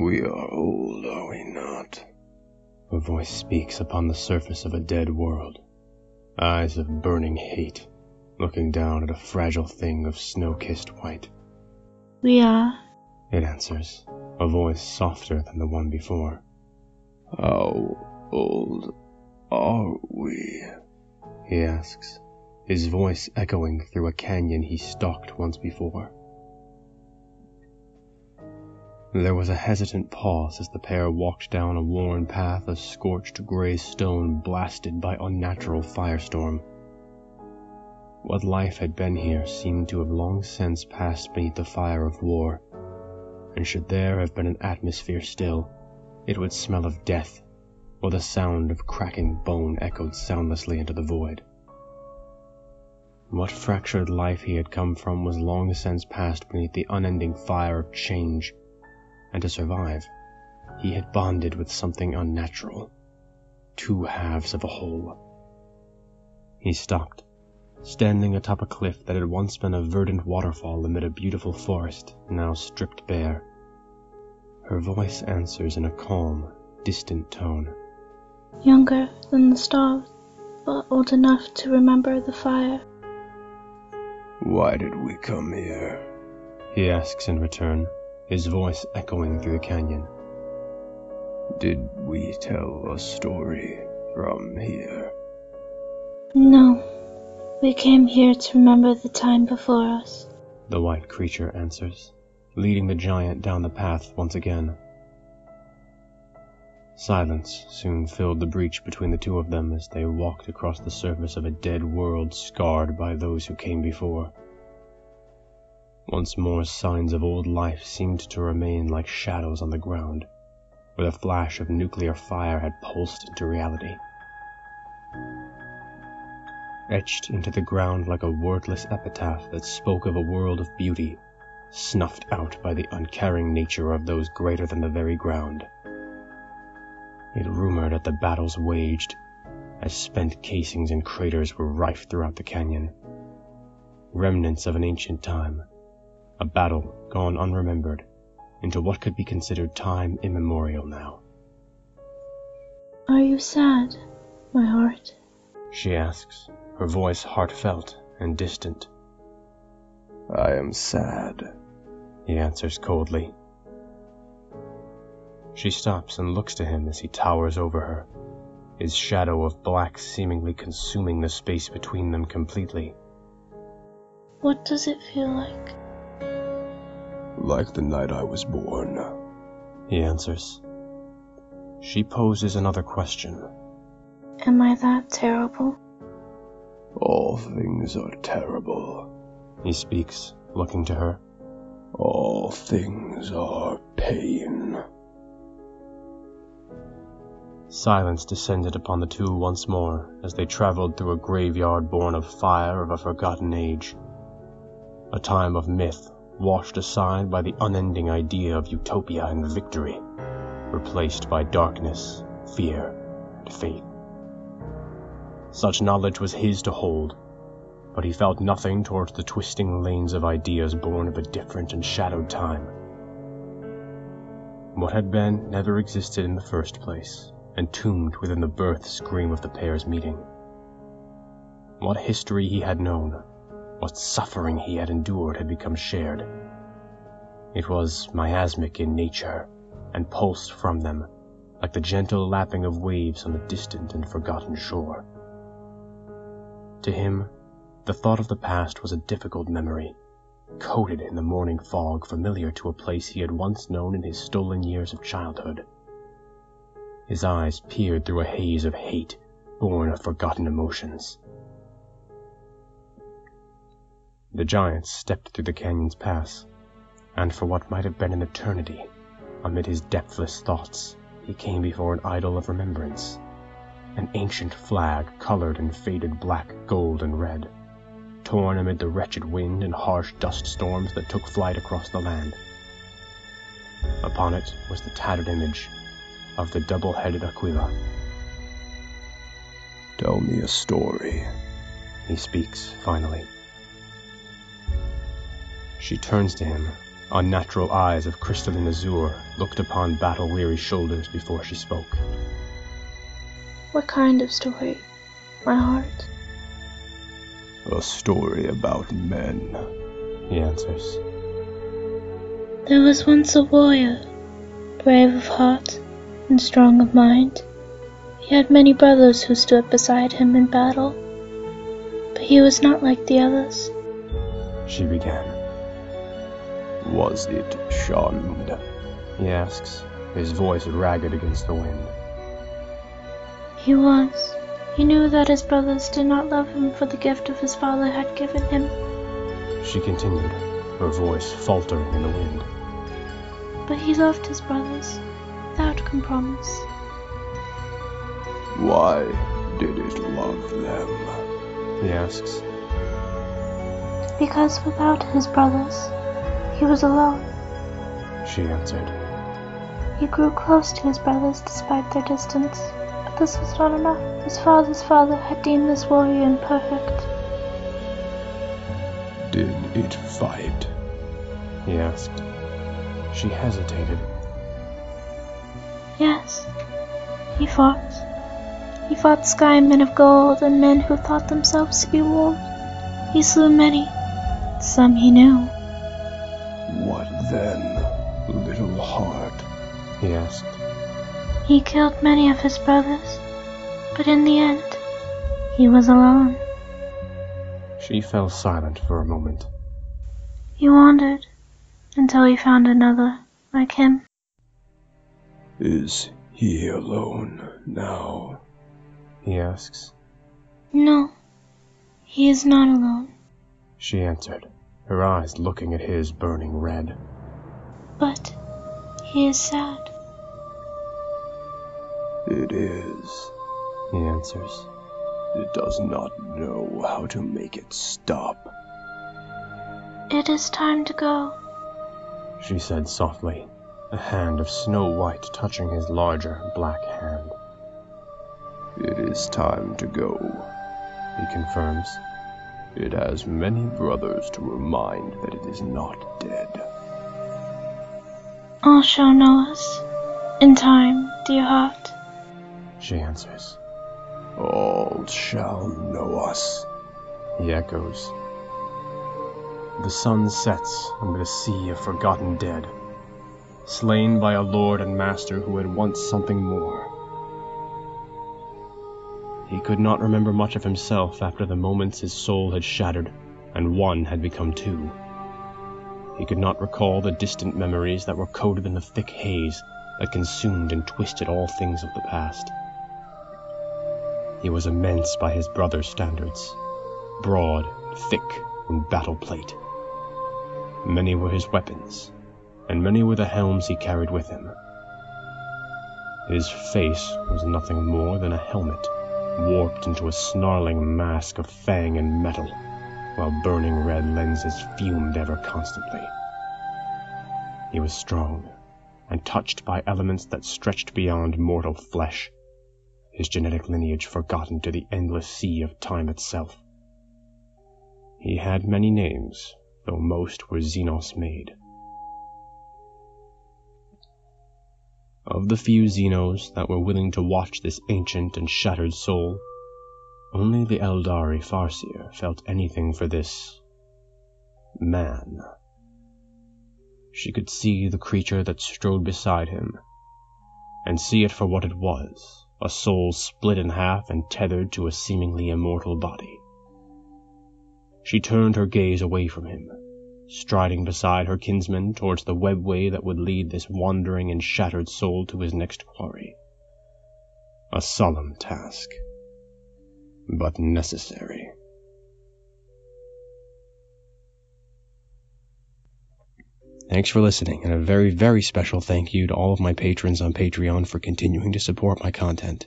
We are old, are we not? A voice speaks upon the surface of a dead world, eyes of burning hate, looking down at a fragile thing of snow-kissed white. We are, it answers, a voice softer than the one before. How old are we? He asks, his voice echoing through a canyon he stalked once before. There was a hesitant pause as the pair walked down a worn path of scorched gray stone blasted by unnatural firestorm. What life had been here seemed to have long since passed beneath the fire of war, and should there have been an atmosphere still, it would smell of death, or the sound of cracking bone echoed soundlessly into the void. What fractured life he had come from was long since passed beneath the unending fire of change, and to survive, he had bonded with something unnatural, two halves of a whole. He stopped, standing atop a cliff that had once been a verdant waterfall amid a beautiful forest, now stripped bare. Her voice answers in a calm, distant tone. Younger than the stars, but old enough to remember the fire. Why did we come here? He asks in return, his voice echoing through the canyon. Did we tell a story from here? No, we came here to remember the time before us, the white creature answers, leading the giant down the path once again. Silence soon filled the breach between the two of them as they walked across the surface of a dead world scarred by those who came before. Once more signs of old life seemed to remain like shadows on the ground, where the flash of nuclear fire had pulsed into reality. Etched into the ground like a wordless epitaph that spoke of a world of beauty, snuffed out by the uncaring nature of those greater than the very ground. It rumored that the battles waged, as spent casings and craters were rife throughout the canyon. Remnants of an ancient time, a battle gone unremembered, into what could be considered time immemorial now. Are you sad, my heart? She asks, her voice heartfelt and distant. I am sad, he answers coldly. She stops and looks to him as he towers over her, his shadow of black seemingly consuming the space between them completely. What does it feel like? Like the night I was born, he answers. She poses another question. Am I that terrible? All things are terrible, he speaks, looking to her. All things are pain. Silence descended upon the two once more as they traveled through a graveyard born of fire of a forgotten age. A time of myth washed aside by the unending idea of utopia and victory, replaced by darkness, fear, and fate. Such knowledge was his to hold, but he felt nothing towards the twisting lanes of ideas born of a different and shadowed time. What had been never existed in the first place, entombed within the birth scream of the pair's meeting. What history he had known, what suffering he had endured had become shared. It was miasmic in nature, and pulsed from them, like the gentle lapping of waves on a distant and forgotten shore. To him, the thought of the past was a difficult memory, coated in the morning fog familiar to a place he had once known in his stolen years of childhood. His eyes peered through a haze of hate, born of forgotten emotions. The giant stepped through the canyon's pass, and for what might have been an eternity, amid his depthless thoughts, he came before an idol of remembrance, an ancient flag colored in faded black, gold, and red, torn amid the wretched wind and harsh dust storms that took flight across the land. Upon it was the tattered image of the double-headed Aquila. Tell me a story, he speaks finally. She turns to him, Unnatural eyes of crystalline azure looked upon battle-weary shoulders before she spoke. What kind of story, my heart? A story about men, he answers. There was once a warrior, brave of heart and strong of mind. He had many brothers who stood beside him in battle, but he was not like the others. She began. Was it shunned? He asks, his voice ragged against the wind. He was. He knew that his brothers did not love him for the gift of his father had given him. She continued, her voice faltering in the wind. But he loved his brothers, without compromise. Why did it love them? He asks. Because without his brothers, he was alone. She answered. He grew close to his brothers despite their distance, but this was not enough. His father's father had deemed this warrior imperfect. Did it fight? He asked. She hesitated. Yes, he fought. He fought sky men of gold and men who thought themselves to be wolves. He slew many. Some he knew. What then, little heart? He asked. He killed many of his brothers, but in the end, he was alone. She fell silent for a moment. He wandered until he found another like him. Is he alone now? He asks. No, he is not alone. She answered, her eyes looking at his burning red. But he is sad. It is, he answers. It does not know how to make it stop. It is time to go, she said softly, a hand of snow white touching his larger black hand. It is time to go, he confirms. It has many brothers to remind that it is not dead. All shall know us, in time, dear heart, she answers. All shall know us, he echoes. The sun sets amid a sea of forgotten dead, slain by a lord and master who had once something more. He could not remember much of himself after the moments his soul had shattered, and one had become two. He could not recall the distant memories that were coated in the thick haze that consumed and twisted all things of the past. He was immense by his brother's standards, broad, thick, in battle plate. Many were his weapons, and many were the helms he carried with him. His face was nothing more than a helmet, warped into a snarling mask of fang and metal, while burning red lenses fumed ever constantly. He was strong, and touched by elements that stretched beyond mortal flesh, his genetic lineage forgotten to the endless sea of time itself. He had many names, though most were Xenos made. Of the few Xenos that were willing to watch this ancient and shattered soul, only the Eldari Farseer felt anything for this man. She could see the creature that strode beside him, and see it for what it was, a soul split in half and tethered to a seemingly immortal body. She turned her gaze away from him, striding beside her kinsman towards the webway that would lead this wandering and shattered soul to his next quarry. A solemn task, but necessary. Thanks for listening, and a very, very special thank you to all of my patrons on Patreon for continuing to support my content.